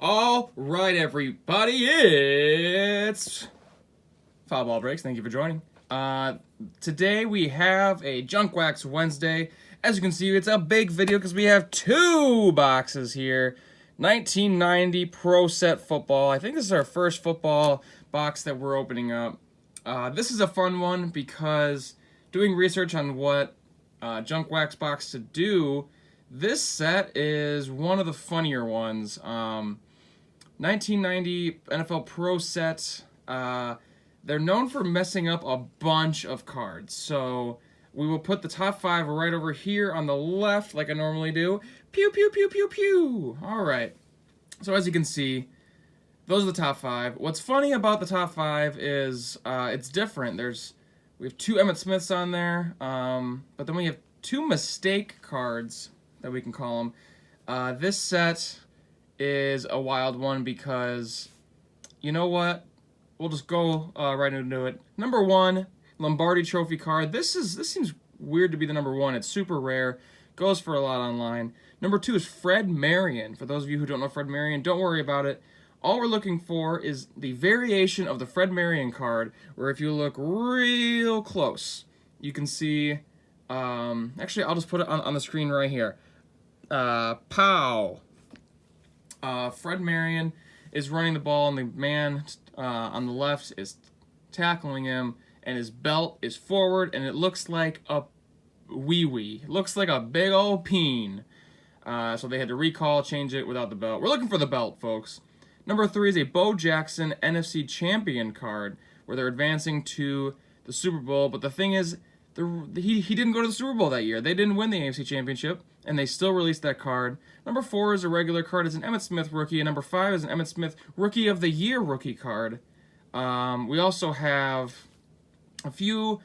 All right, everybody, it's Foul Ball Breaks. Thank you for joining. Today we have a Junk Wax Wednesday. As you can see, it's a big video because we have two boxes here. 1990 Pro Set Football. I think this is our first football box that we're opening up. This is a fun one because doing research on what Junk Wax box to do, this set is one of the funnier ones. 1990 NFL Pro Set. They're known for messing up a bunch of cards. So we will put the top 5 right over here on the left like I normally do. Pew, pew, pew, pew, pew. All right. So as you can see, those are the top 5. What's funny about the top 5 is it's different. We have 2 Emmitt Smiths on there, but then we have 2 mistake cards that we can call them. This set is a wild one because, you know what? We'll just go right into it. Number 1, Lombardi Trophy card. This seems weird to be the number 1. It's super rare. Goes for a lot online. Number 2 is Fred Marion. For those of you who don't know Fred Marion, don't worry about it. All we're looking for is the variation of the Fred Marion card, where if you look real close, you can see, actually I'll just put it on the screen right here. Pow! Fred Marion is running the ball, and the man on the left is tackling him, and his belt is forward, and it looks like a wee-wee. It looks like a big old peen. So they had to change it without the belt. We're looking for the belt, folks. Number 3 is a Bo Jackson NFC Champion card, where they're advancing to the Super Bowl. But the thing is, he didn't go to the Super Bowl that year. They didn't win the AFC Championship, and they still released that card. Number 4 is a regular card. It's an Emmitt Smith rookie, and number 5 is an Emmitt Smith Rookie of the Year rookie card. We also have a few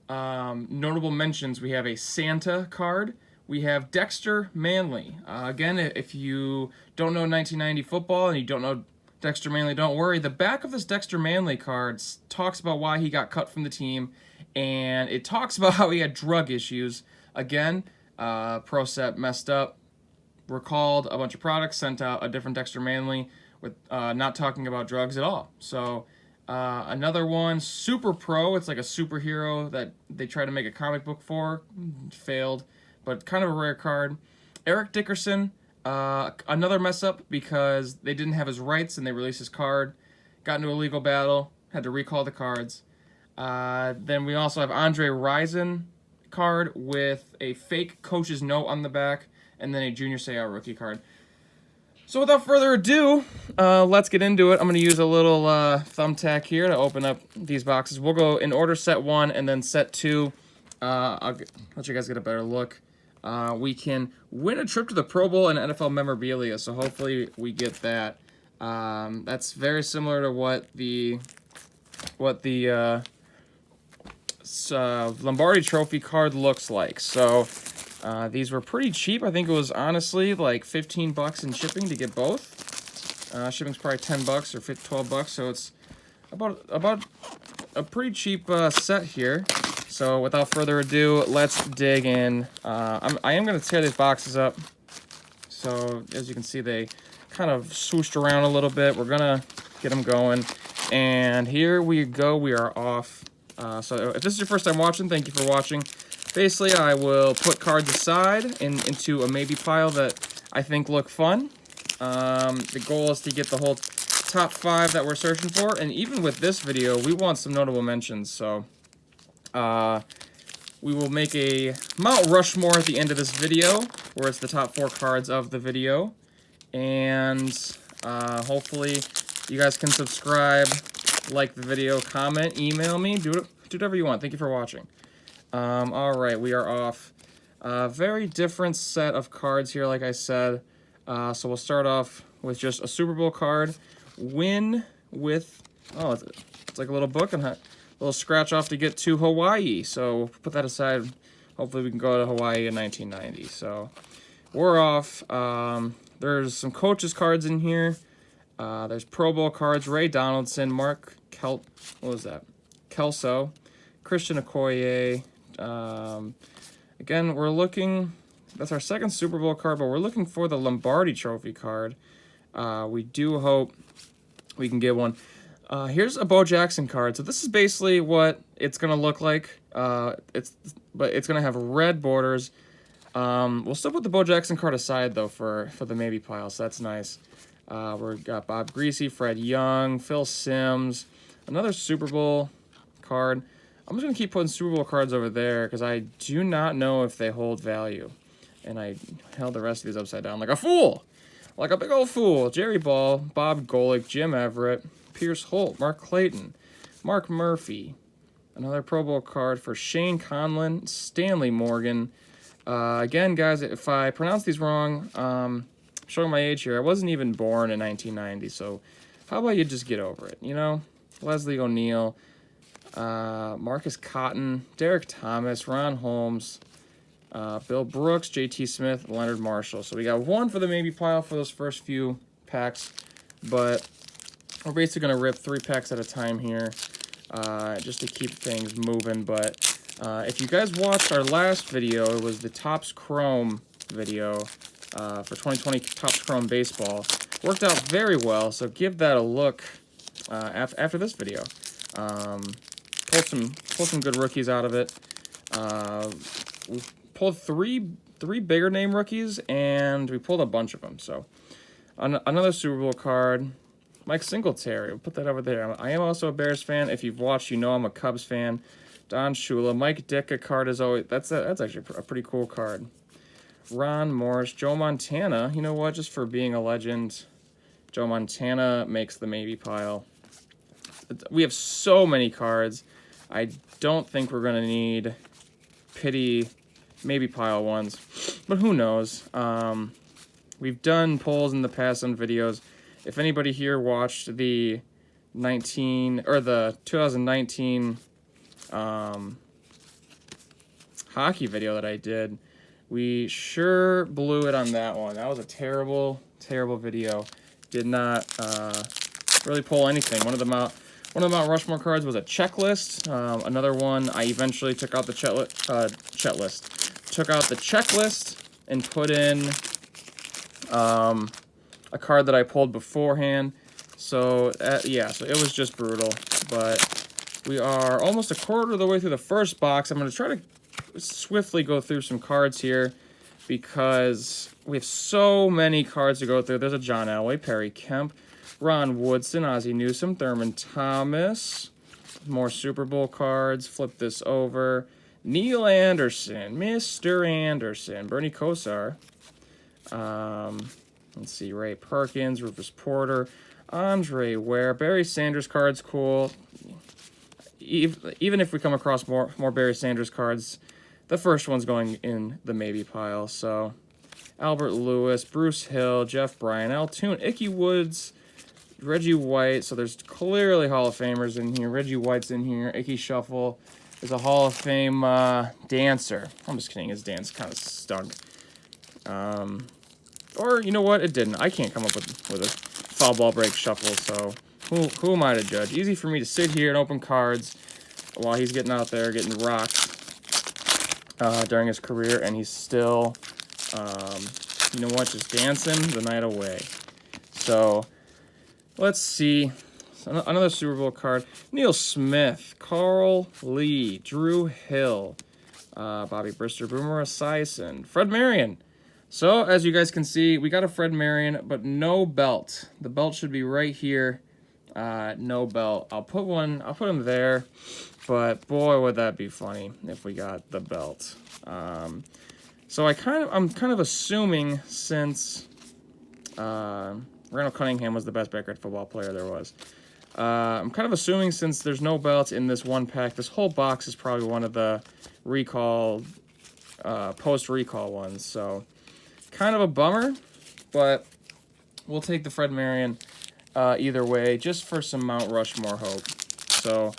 notable mentions. We have a Santa card. We have Dexter Manley. Again, if you don't know 1990 football and you don't know Dexter Manley, don't worry. The back of this Dexter Manley card talks about why he got cut from the team, and it talks about how he had drug issues. Again, Pro Set messed up, recalled a bunch of products, sent out a different Dexter Manley with not talking about drugs at all. So another one, Super Pro. It's like a superhero that they tried to make a comic book for. Failed, but kind of a rare card. Eric Dickerson, another mess up because they didn't have his rights and they released his card. Got into a legal battle, had to recall the cards. Then we also have Andre Rison card with a fake coach's note on the back, and then a Junior Seau rookie card. So without further ado, let's get into it. I'm going to use a little thumbtack here to open up these boxes. We'll go in order, set 1 and then set 2. I'll let you guys get a better look. We can win a trip to the Pro Bowl and NFL memorabilia, so hopefully we get that. That's very similar to what the Lombardi Trophy card looks like. So these were pretty cheap. I think it was honestly like $15 in shipping to get both. Shipping's probably $10 or $12, so it's about a pretty cheap set here. So without further ado, let's dig in. I am going to tear these boxes up. So as you can see, they kind of swooshed around a little bit. We're going to get them going. And here we go. We are off. So if this is your first time watching, thank you for watching. Basically, I will put cards aside into a maybe pile that I think look fun. The goal is to get the whole top 5 that we're searching for. And even with this video, we want some notable mentions. So we will make a Mount Rushmore at the end of this video, where it's the top 4 cards of the video. And hopefully you guys can subscribe, like the video, comment, email me, do whatever you want. Thank you for watching. All right, we are off. Very different set of cards here, like I said. So we'll start off with just a Super Bowl card. Win with, it's like a little book and a little scratch off to get to Hawaii. So we'll put that aside. Hopefully we can go to Hawaii in 1990. So we're off. There's some coaches cards in here. There's Pro Bowl cards. Ray Donaldson, Kelso, Christian Okoye. Again, we're looking, that's our second Super Bowl card, but we're looking for the Lombardi Trophy card. We do hope we can get one. Here's a Bo Jackson card. So this is basically what it's gonna look like. But it's gonna have red borders. We'll still put the Bo Jackson card aside though for the maybe pile, so that's nice. We've got Bob Greasy, Fred Young, Phil Simms, another Super Bowl card. I'm just gonna keep putting Super Bowl cards over there because I do not know if they hold value. And I held the rest of these upside down like a fool, like a big old fool. Jerry Ball, Bob Golick, Jim Everett, Pierce Holt, Mark Clayton, Mark Murphy, another Pro Bowl card for Shane Conlon, Stanley Morgan. Again, guys, if I pronounce these wrong, showing my age here, I wasn't even born in 1990, so how about you just get over it, you know? Leslie O'Neal, Marcus Cotton, Derek Thomas, Ron Holmes, Bill Brooks, JT Smith, Leonard Marshall. So we got one for the maybe pile for those first few packs, but we're basically going to rip 3 packs at a time here just to keep things moving. But if you guys watched our last video, it was the Topps Chrome video for 2020 Topps Chrome Baseball. Worked out very well, so give that a look after this video. Pulled some good rookies out of it. We pulled three bigger name rookies, and we pulled a bunch of them. So another Super Bowl card, Mike Singletary. We'll put that over there. I am also a Bears fan. If you've watched, you know I'm a Cubs fan. Don Shula, Mike Ditka card is always that's actually a pretty cool card. Ron Morris, Joe Montana. You know what? Just for being a legend, Joe Montana makes the maybe pile. We have so many cards. I don't think we're gonna need pity maybe pile ones, but who knows? We've done polls in the past on videos. If anybody here watched the 2019 hockey video that I did, we sure blew it on that one. That was a terrible video. Did not really pull anything. One of the Mount Rushmore cards was a checklist. Another one, I eventually took out the took out the checklist and put in a card that I pulled beforehand. So yeah, so it was just brutal. But we are almost a quarter of the way through the first box. I'm going to try to swiftly go through some cards here because we have so many cards to go through. There's a John Elway, Perry Kemp, Ron Woodson, Ozzie Newsome, Thurman Thomas, more Super Bowl cards. Flip this over. Neil Anderson, Mr. Anderson, Bernie Kosar. Let's see, Ray Perkins, Rufus Porter, Andre Ware, Barry Sanders cards, cool. Even if we come across more Barry Sanders cards, the first one's going in the maybe pile. So Albert Lewis, Bruce Hill, Jeff Bryan, Al Toon, Ickey Woods, Reggie White. So there's clearly Hall of Famers in here. Reggie White's in here. Ickey Shuffle is a Hall of Fame dancer. I'm just kidding. His dance kind of stunk. Or you know what? It didn't. I can't come up with a foul ball break shuffle. So who am I to judge? Easy for me to sit here and open cards while he's getting out there getting rocked during his career, and he's still, you know what, just dancing the night away. So let's see. Another Super Bowl card. Neil Smith, Carl Lee, Drew Hill, Bobby Brister, Boomer Esiason, Fred Marion. So as you guys can see, we got a Fred Marion, but no belt. The belt should be right here. No belt. I'll put him there, but boy, would that be funny if we got the belt. So I'm kind of assuming, since Randall Cunningham was the best backyard football player there was, I'm kind of assuming, since there's no belts in this one pack, this whole box is probably one of the recall, post-recall ones. So kind of a bummer, but we'll take the Fred Marion either way, just for some Mount Rushmore hope. So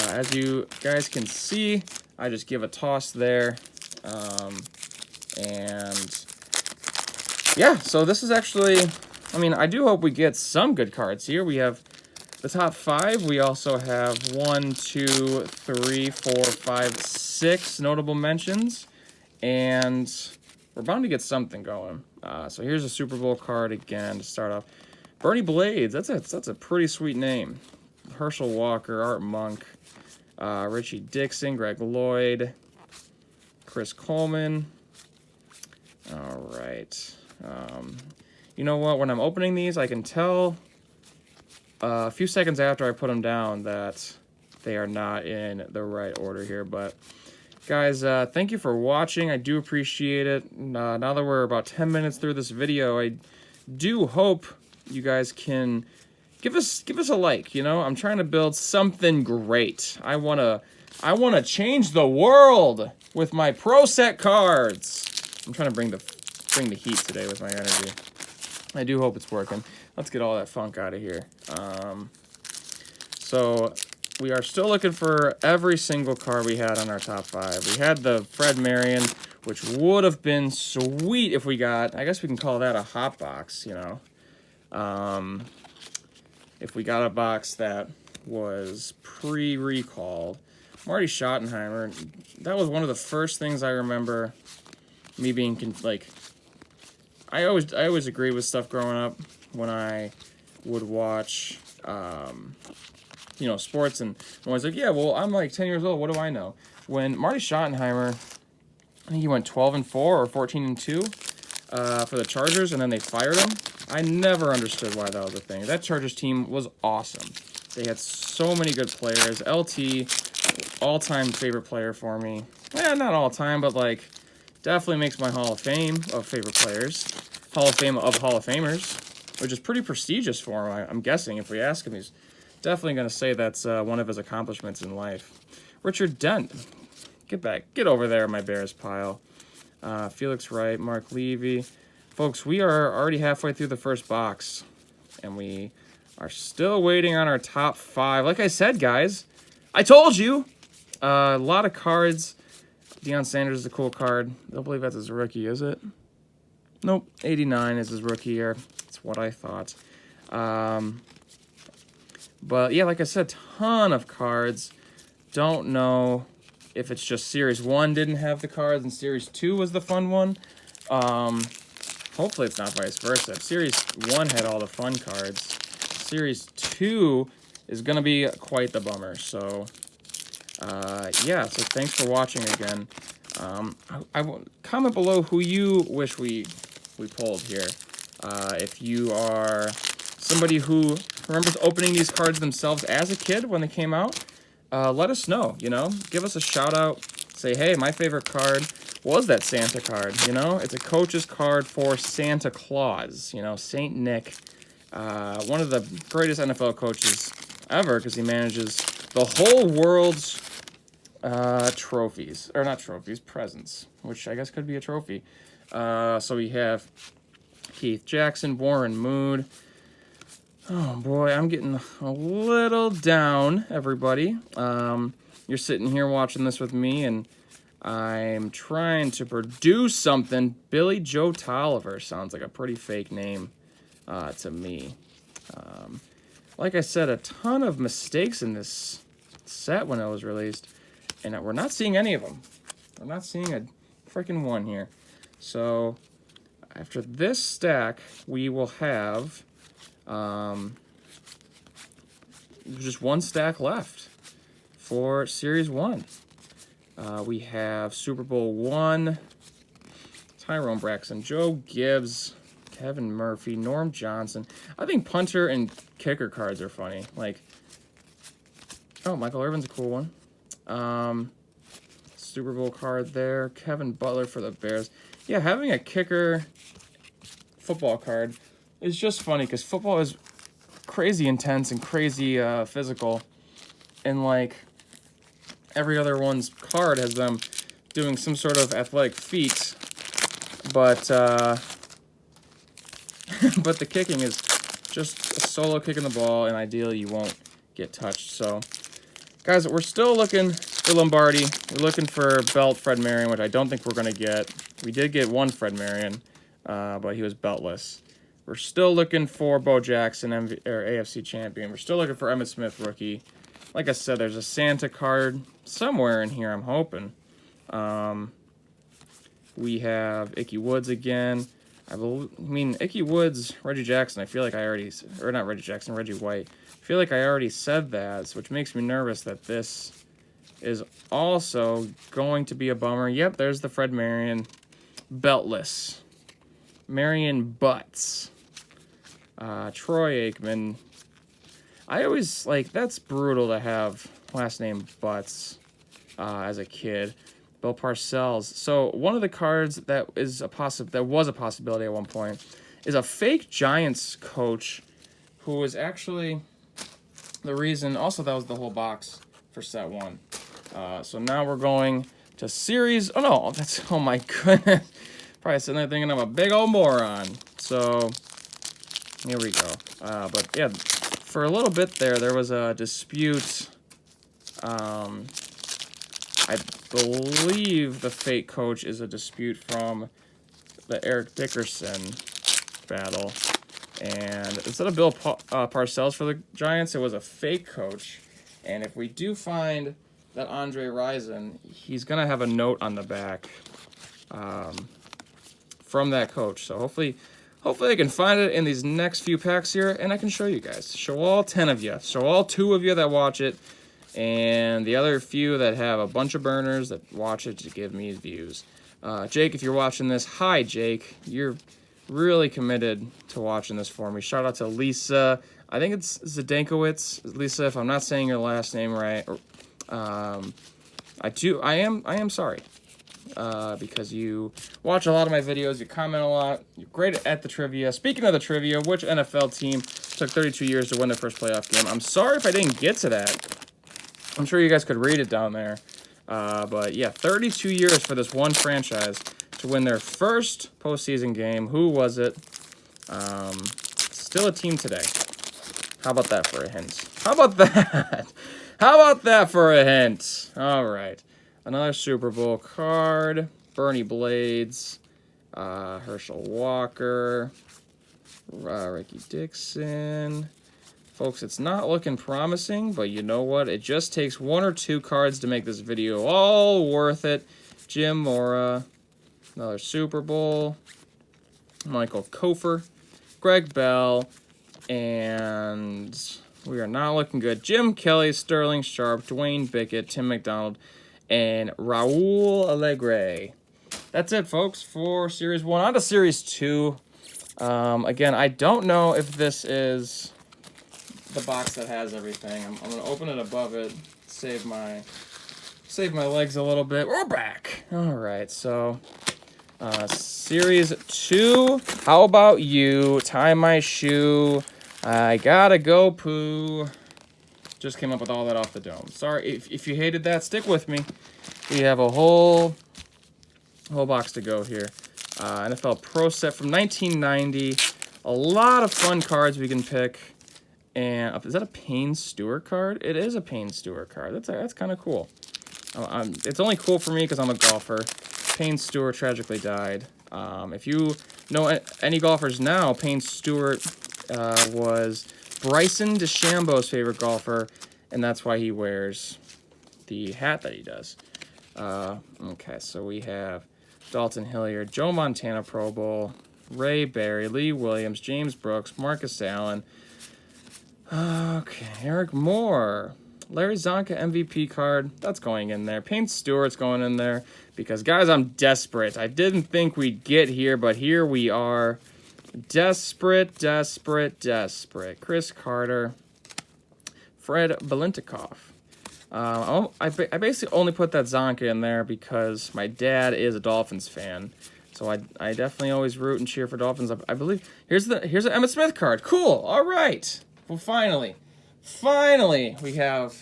as you guys can see, I just give a toss there. And yeah, so this is actually, I mean, I do hope we get some good cards here. We have the top 5. We also have 1, 2, 3, 4, 5, 6 notable mentions. And we're bound to get something going. So here's a Super Bowl card again to start off. Bernie Blades, that's a pretty sweet name. Herschel Walker, Art Monk, Richie Dixon, Greg Lloyd, Chris Coleman. All right. You know what? When I'm opening these, I can tell a few seconds after I put them down that they are not in the right order here. But guys, thank you for watching. I do appreciate it. Now that we're about 10 minutes through this video, I do hope you guys can give us a like. You know, I'm trying to build something great. I wanna change the world with my Pro Set cards. I'm trying to bring the heat today with my energy. I do hope it's working. Let's get all that funk out of here. So we are still looking for every single card we had on our top 5. We had the Fred Marion, which would have been sweet if we got, I guess we can call that a hot box, you know. If we got a box that was pre-recalled. Marty Schottenheimer, that was one of the first things I remember me being like, I always agreed with stuff growing up when I would watch you know, sports, and I was like, yeah, well, I'm like 10 years old, what do I know? When Marty Schottenheimer, I think he went 12-4 or 14-2 for the Chargers, and then they fired him. I never understood why that was a thing. That Chargers team was awesome. They had so many good players. LT, all-time favorite player for me. Yeah, not all-time, but like definitely makes my Hall of Fame of favorite players. Hall of Fame of Hall of Famers, which is pretty prestigious for him. I'm guessing if we ask him, he's definitely going to say that's one of his accomplishments in life. Richard Dent, get over there, my Bears pile. Felix Wright, Mark Levy. Folks, we are already halfway through the first box, and we are still waiting on our top 5. Like I said, guys, I told you. A lot of cards. Deion Sanders is a cool card. I don't believe that's his rookie, is it? Nope, 89 is his rookie year. That's what I thought. But yeah, like I said, ton of cards. Don't know if it's just Series 1 didn't have the cards and Series 2 was the fun one. Hopefully it's not vice versa. If Series 1 had all the fun cards, Series 2 is going to be quite the bummer. So, yeah, so thanks for watching again. I will comment below who you wish we pulled here. If you are somebody who remembers opening these cards themselves as a kid when they came out, let us know, you know? Give us a shout out. Say, hey, my favorite card was that Santa card, you know? It's a coach's card for Santa Claus, you know, Saint Nick. One of the greatest NFL coaches ever because he manages the whole world's trophies. Or not trophies, presents, which I guess could be a trophy. So we have Keith Jackson, Warren Moon. Oh boy, I'm getting a little down, everybody. You're sitting here watching this with me, and I'm trying to produce something. Billy Joe Tolliver sounds like a pretty fake name to me. Like I said, a ton of mistakes in this set when it was released, and we're not seeing any of them. We're not seeing a freaking one here. So after this stack, we will have just one stack left for Series 1. We have Super Bowl 1, Tyrone Braxton, Joe Gibbs, Kevin Murphy, Norm Johnson. I think punter and kicker cards are funny. Like, oh, Michael Irvin's a cool one. Super Bowl card there. Kevin Butler for the Bears. Yeah, having a kicker football card is just funny because football is crazy intense and crazy physical. And, like, every other one's card has them doing some sort of athletic feat. But, but the kicking is just a solo kick in the ball, and ideally you won't get touched. So, guys, we're still looking for Lombardi. We're looking for belt Fred Marion, which I don't think we're going to get. We did get one Fred Marion, but he was beltless. We're still looking for Bo Jackson, AFC champion. We're still looking for Emmitt Smith, rookie. Like I said, there's a Santa card somewhere in here, I'm hoping. We have Icky Woods again. I mean, Icky Woods, Reggie Jackson, I feel like I already... Or not Reggie Jackson, Reggie White. I feel like I already said that, which makes me nervous that this is also going to be a bummer. Yep, there's the Fred Marion. Beltless. Marion Butts. Troy Aikman. I always, like, that's brutal to have last name Butts as a kid. Bill Parcells. So one of the cards that was a possibility at one point is a fake Giants coach who was actually the reason. Also, that was the whole box for set 1. So now we're going to series. Oh no, that's, oh my goodness. Probably sitting there thinking I'm a big old moron. So here we go. But yeah, for a little bit there was a dispute. I believe the fake coach is a dispute from the Eric Dickerson battle. And instead of Bill Parcells for the Giants, it was a fake coach. And if we do find that Andre Rison, he's going to have a note on the back from that coach. So hopefully I can find it in these next few packs here, and I can show you guys. Show all 10 of you. Show all 2 of you that watch it. And the other few that have a bunch of burners that watch it to give me views. Jake, if you're watching this, hi, Jake. You're really committed to watching this for me. Shout out to Lisa. I think it's Zdenkowitz. Lisa, if I'm not saying your last name right. I am sorry. Because you watch a lot of my videos, you comment a lot, you're great at the trivia. Speaking of the trivia, which NFL team took 32 years to win their first playoff game? I'm sorry if I didn't get to that. I'm sure you guys could read it down there. But yeah, 32 years for this one franchise to win their first postseason game. Who was it? Still a team today. How about that for a hint? How about that? How about that for a hint? All right. Another Super Bowl card. Bernie Blades. Herschel Walker. Ricky Dixon. Folks, it's not looking promising, but you know what? It just takes 1 or 2 cards to make this video all worth it. Jim Mora, another Super Bowl, Michael Kofer, Greg Bell, and we are not looking good. Jim Kelly, Sterling Sharp, Dwayne Bickett, Tim McDonald, and Raul Alegre. That's it, folks, for Series 1. On to Series 2. Again, I don't know if this is the box that has everything. I'm gonna open it above it, save my legs a little bit. We're back. All right, so Series 2. How about you? Tie my shoe. I gotta go poo. Just came up with all that off the dome. Sorry if you hated that. Stick with me. We have a whole box to go here. NFL Pro Set from 1990. A lot of fun cards we can pick. And is that a Payne Stewart card? It is a Payne Stewart card. That's kind of cool. It's only cool for me because I'm a golfer. Payne Stewart tragically died. If you know any golfers now, Payne Stewart was Bryson DeChambeau's favorite golfer, and that's why he wears the hat that he does. Okay, so we have Dalton Hilliard, Joe Montana Pro Bowl, Ray Berry, Lee Williams, James Brooks, Marcus Allen. Okay, Eric Moore. Larry Zonka MVP card. That's going in there. Payne Stewart's going in there because, guys, I'm desperate. I didn't think we'd get here, but here we are. Desperate, desperate, desperate. Chris Carter. Fred Belintikov. I basically only put that Zonka in there because my dad is a Dolphins fan. So I definitely always root and cheer for Dolphins. I believe here's an Emmitt Smith card. Cool. All right. Well, finally, we have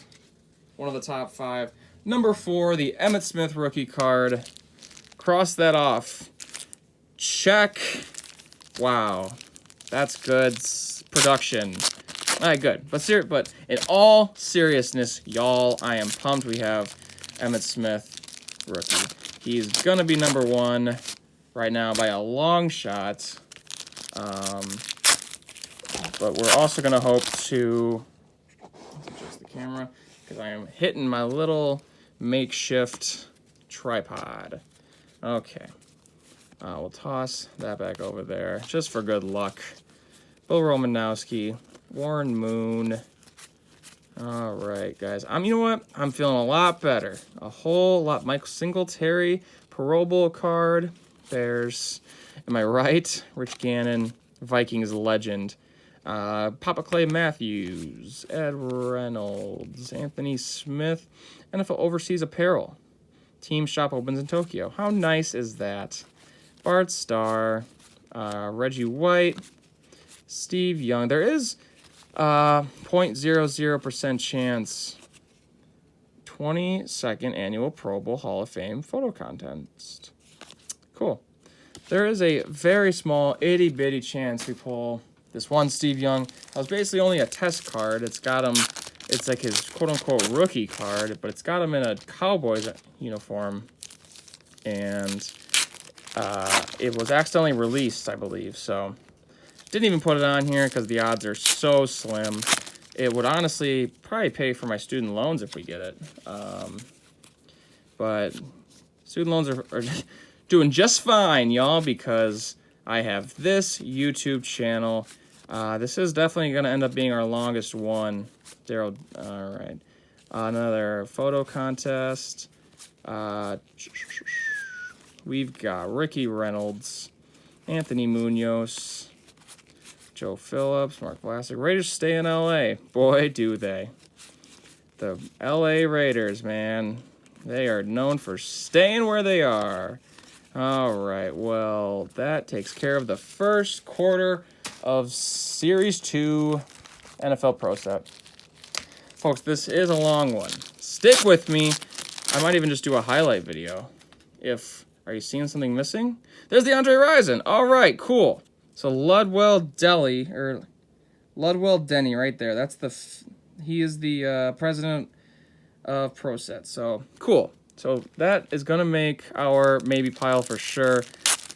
one of the top 5. Number 4, the Emmitt Smith rookie card. Cross that off. Check. Wow, that's good production. All right, good. But in all seriousness, y'all, I am pumped. We have Emmitt Smith rookie. He's gonna be number 1 right now by a long shot. But we're also going to hope to adjust the camera because I am hitting my little makeshift tripod. Okay. We'll toss that back over there just for good luck. Bill Romanowski, Warren Moon. All right, guys. You know what? I'm feeling a lot better. A whole lot. Mike Singletary, Pro Bowl card. Bears. Am I right? Rich Gannon, Vikings legend. Papa Clay Matthews, Ed Reynolds, Anthony Smith, NFL Overseas Apparel. Team shop opens in Tokyo. How nice is that? Bart Starr, Reggie White, Steve Young. There is 0.00% chance 22nd Annual Pro Bowl Hall of Fame photo contest. Cool. There is a very small itty-bitty chance we pull this one Steve Young. That was basically only a test card. It's got him, it's like his quote-unquote rookie card, but it's got him in a Cowboys uniform. And it was accidentally released, I believe. So didn't even put it on here because the odds are so slim. It would honestly probably pay for my student loans if we get it. But student loans are doing just fine, y'all, because I have this YouTube channel. This is definitely going to end up being our longest one. Daryl, all right. Another photo contest. We've got Ricky Reynolds, Anthony Munoz, Joe Phillips, Mark Vlasic. Raiders stay in L.A. Boy, do they. The L.A. Raiders, man. They are known for staying where they are. All right, well, that takes care of the first quarter of Series 2 NFL Pro Set. Folks, this is a long one. Stick with me. I might even just do a highlight video. Are you seeing something missing? There's the Andre Rison. All right, cool. So Ludwell Denny right there. That's he is the president of Pro Set. So cool. So that is going to make our maybe pile for sure.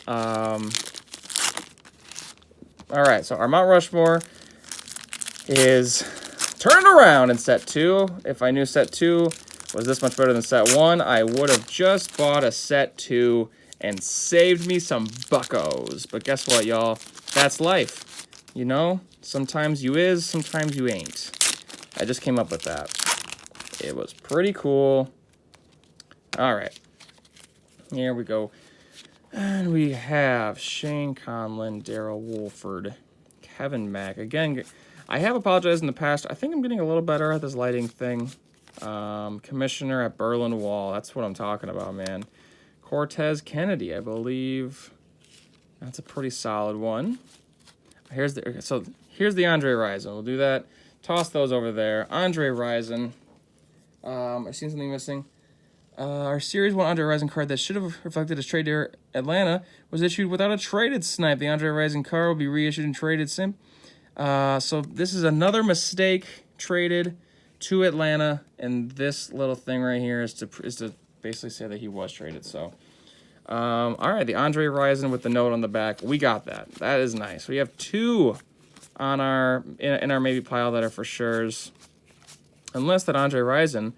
All right, so our Mount Rushmore is turned around in set 2. If I knew set 2 was this much better than set 1, I would have just bought a set 2 and saved me some buckos. But guess what, y'all? That's life. You know, sometimes you is, sometimes you ain't. I just came up with that. It was pretty cool. All right. Here we go. And we have Shane Conlon, Darrell Wolford, Kevin Mack. Again, I have apologized in the past. I think I'm getting a little better at this lighting thing. Commissioner at Berlin Wall. That's what I'm talking about, man. Cortez Kennedy, I believe. That's a pretty solid one. Here's the Andre Rison. We'll do that. Toss those over there. Andre Rison. I've seen something missing. Our Series 1 Andre Rison card that should have reflected his trade to Atlanta was issued without a traded snipe. The Andre Rison card will be reissued and traded sim. So this is another mistake traded to Atlanta, and this little thing right here is to basically say that he was traded. So, all right, the Andre Rison with the note on the back, we got that. That is nice. We have 2 on our in our maybe pile that are for sures, unless that Andre Rison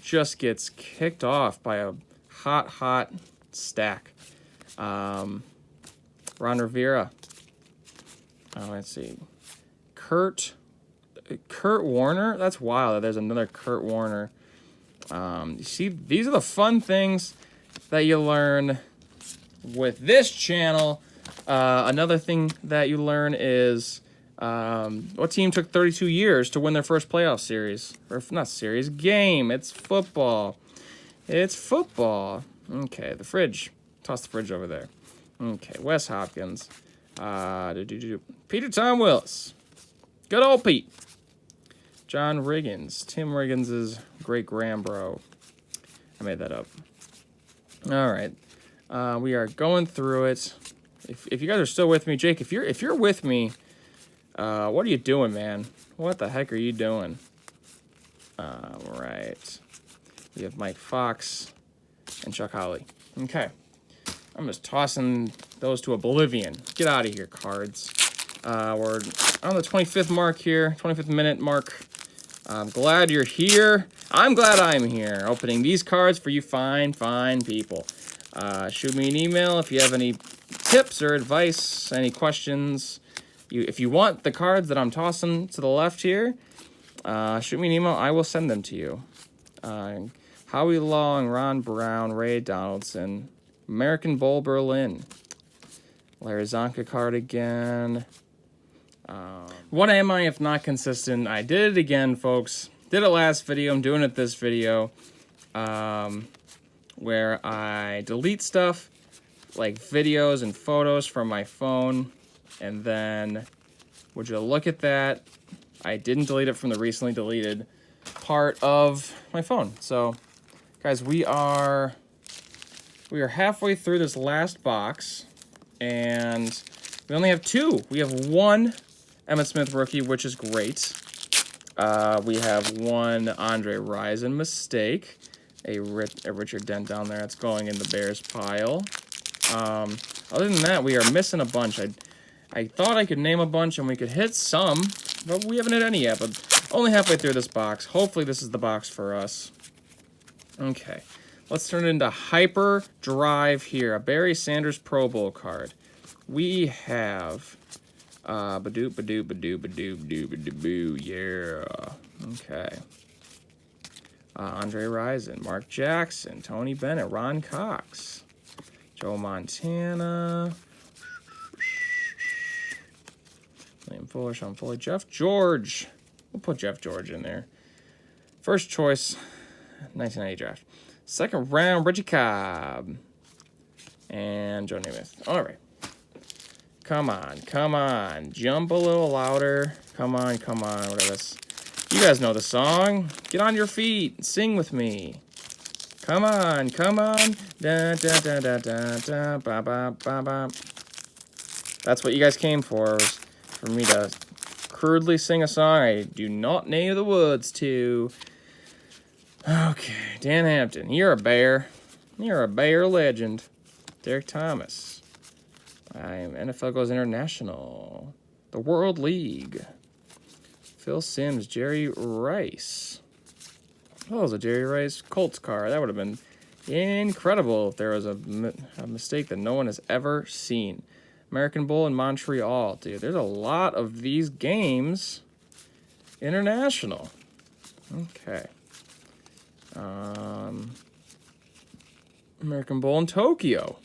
just gets kicked off by a hot stack. Ron Rivera. Let's see. Kurt Warner. That's wild that there's another Kurt Warner. You see, these are the fun things that you learn with this channel. Another thing that you learn is what team took 32 years to win their first playoff series? Or not series, game. It's football. It's football. Okay, the fridge. Toss the fridge over there. Okay, Wes Hopkins. Peter Tom Willis. Good old Pete. John Riggins. Tim Riggins' great-grandbro. I made that up. All right. We are going through it. If you guys are still with me, Jake, if you're with me, what are you doing, man? What the heck are you doing? Right. We have Mike Fox and Chuck Howley. Okay. I'm just tossing those to oblivion. Get out of here, cards. We're on the 25th mark here, 25th minute mark. I'm glad you're here. I'm glad I'm here, opening these cards for you fine people. Shoot me an email if you have any tips or advice, any questions. If you want the cards that I'm tossing to the left here, shoot me an email. I will send them to you. Howie Long, Ron Brown, Ray Donaldson, American Bowl Berlin, Larry Zonka card again. What am I if not consistent? I did it again, folks. Did it last video. I'm doing it this video. Where I delete stuff like videos and photos from my phone, and then would you look at that, I didn't delete it from the recently deleted part of my phone. So guys, we are halfway through this last box, and we only have 2. We have 1 Emmitt Smith rookie, which is great. We have 1 Andre Rison mistake. A Richard Dent down there. That's going in the Bears pile. Other than that, we are missing a bunch. I thought I could name a bunch and we could hit some, but we haven't hit any yet. But only halfway through this box. Hopefully this is the box for us. Okay. Let's turn it into Hyper Drive here. A Barry Sanders Pro Bowl card. We have... Badoo, badoo, badoo, badoo, badoo, badoo, boo. Yeah. Okay. Andre Rison, Mark Jackson, Tony Bennett, Ron Cox, Joe Montana, William Fuller, Sean Foley, Jeff George. We'll put Jeff George in there. First choice, 1990 draft. Second round, Reggie Cobb and Joe Namath. All right. Come on, come on. Jump a little louder. Come on, come on. What is this? You guys know the song. Get on your feet. Sing with me. Come on, come on. Da, da, da, da, da, da, ba, ba, ba, ba. That's what you guys came for, was for me to crudely sing a song I do not know the words to. Okay, Dan Hampton. You're a bear. You're a bear legend. Derek Thomas. NFL Goes International. The World League. Phil Simms, Jerry Rice. Oh, it was a Jerry Rice Colts car. That would have been incredible if there was a mistake that no one has ever seen. American Bowl in Montreal. Dude, there's a lot of these games international. Okay. American Bowl in Tokyo.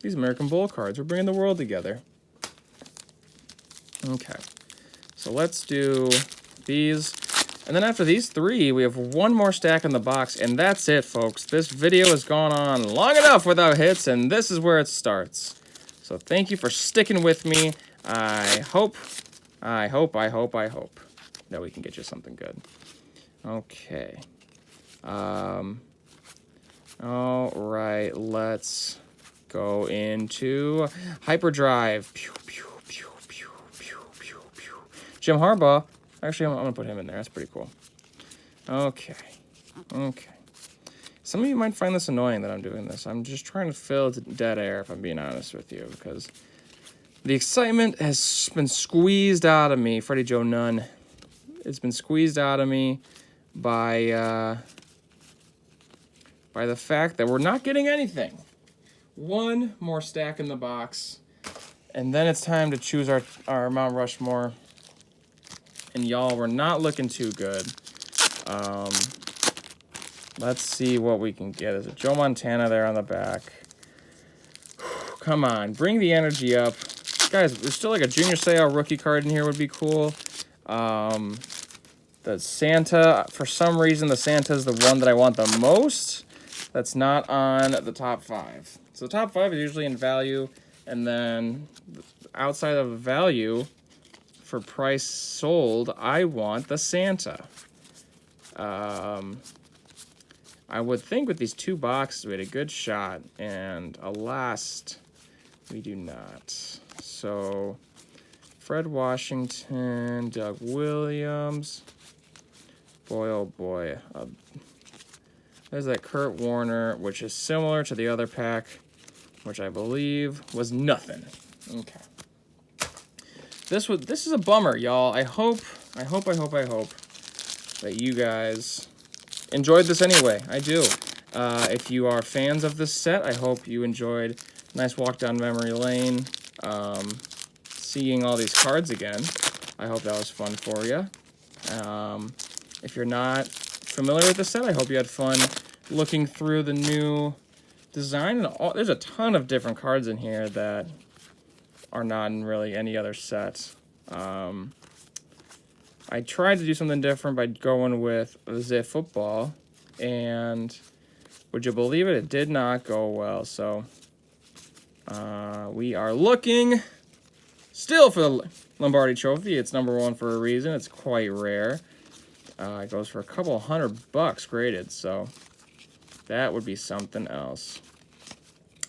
These American Bowl cards. We're bringing the world together. Okay. So let's do these. And then after these 3, we have 1 more stack in the box, and that's it, folks. This video has gone on long enough without hits, and this is where it starts. So thank you for sticking with me. I hope that we can get you something good. Okay. All right, let's go into Hyperdrive. Pew, pew, pew, pew, pew, pew, pew. Jim Harbaugh. Actually, I'm going to put him in there. That's pretty cool. Okay. Okay. Some of you might find this annoying that I'm doing this. I'm just trying to fill dead air, if I'm being honest with you, because the excitement has been squeezed out of me. Freddie Joe Nunn. It's been squeezed out of me by the fact that we're not getting anything. 1 more stack in the box, and then it's time to choose our Mount Rushmore. And y'all, we're not looking too good. Let's see what we can get. Is it Joe Montana there on the back? Come on, bring the energy up. Guys, there's still like a Junior Seau rookie card in here would be cool. The Santa, for some reason, the Santa is the one that I want the most. That's not on the top 5. So the top 5 is usually in value, and then outside of value, for price sold, I want the Santa. I would think with these 2 boxes we had a good shot, and alas, we do not. So, Fred Washington, Doug Williams. Boy, oh boy. There's that Kurt Warner, which is similar to the other pack, which I believe was nothing. Okay. This is a bummer, y'all. I hope that you guys enjoyed this anyway. I do. If you are fans of this set, I hope you enjoyed a nice walk down memory lane, seeing all these cards again. I hope that was fun for you. If you're not familiar with the set, I hope you had fun looking through the new design. And there's a ton of different cards in here that are not in really any other set. I tried to do something different by going with Zip Football, and would you believe it? It did not go well. So we are looking still for the Lombardi Trophy. It's #1 for a reason. It's quite rare. It goes for a couple $100 graded, so that would be something else.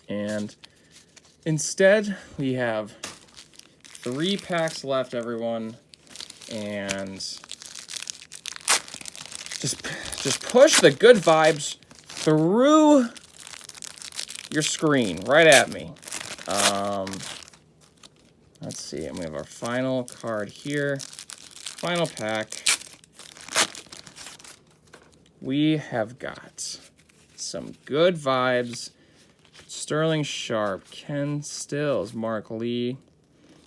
And instead, we have 3 packs left, everyone, and just push the good vibes through your screen right at me. Let's see, and we have our final card here, final pack. We have got some good vibes. Sterling Sharp, Ken Stills, Mark Lee,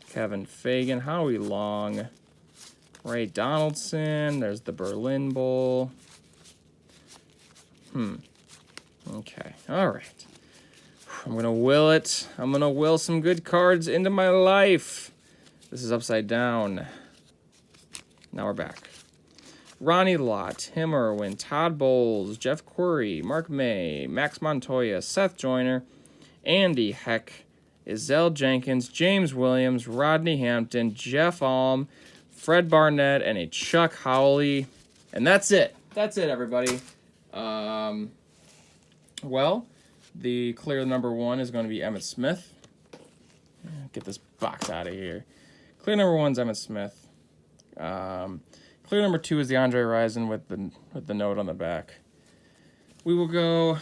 Kevin Fagan, Howie Long, Ray Donaldson. There's the Berlin Bowl. Okay, all right. I'm going to will it. I'm going to will some good cards into my life. This is upside down. Now we're back. Ronnie Lott, Tim Irwin, Todd Bowles, Jeff Query, Mark May, Max Montoya, Seth Joyner, Andy Heck, Izell Jenkins, James Williams, Rodney Hampton, Jeff Alm, Fred Barnett, and a Chuck Howley. And that's it. That's it, everybody. Well, the clear #1 is going to be Emmitt Smith. Get this box out of here. Clear #1 is Emmitt Smith. Clear #2 is the Andre Rison with the note on the back. We will go.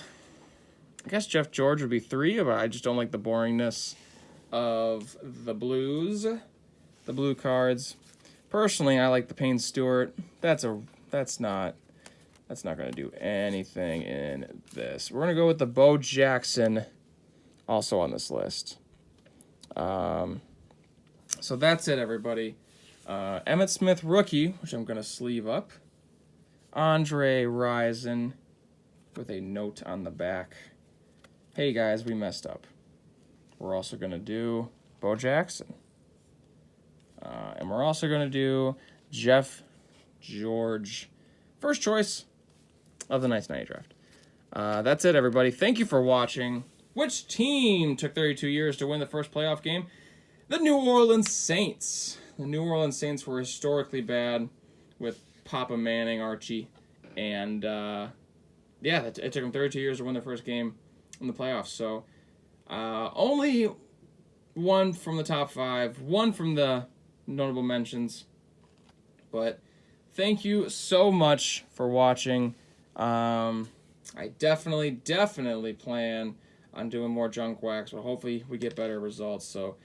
I guess Jeff George would be 3, but I just don't like the boringness of the blues, the blue cards. Personally, I like the Payne Stewart. That's not going to do anything in this. We're going to go with the Bo Jackson, also on this list. So that's it, everybody. Emmitt Smith rookie, which I'm going to sleeve up. Andre Rison with a note on the back. Hey, guys, we messed up. We're also going to do Bo Jackson. And we're also going to do Jeff George. First choice of the 1990 draft. That's it, everybody. Thank you for watching. Which team took 32 years to win the first playoff game? The New Orleans Saints. The New Orleans Saints were historically bad with Papa Manning, Archie, and yeah, it took them 32 years to win their first game in the playoffs. So only one from the top 5, one from the notable mentions. But thank you so much for watching. I definitely plan on doing more junk wax, but hopefully we get better results. So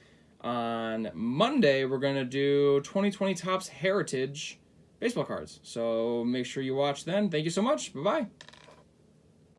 on Monday, we're going to do 2020 Topps Heritage baseball cards. So make sure you watch then. Thank you so much. Bye-bye.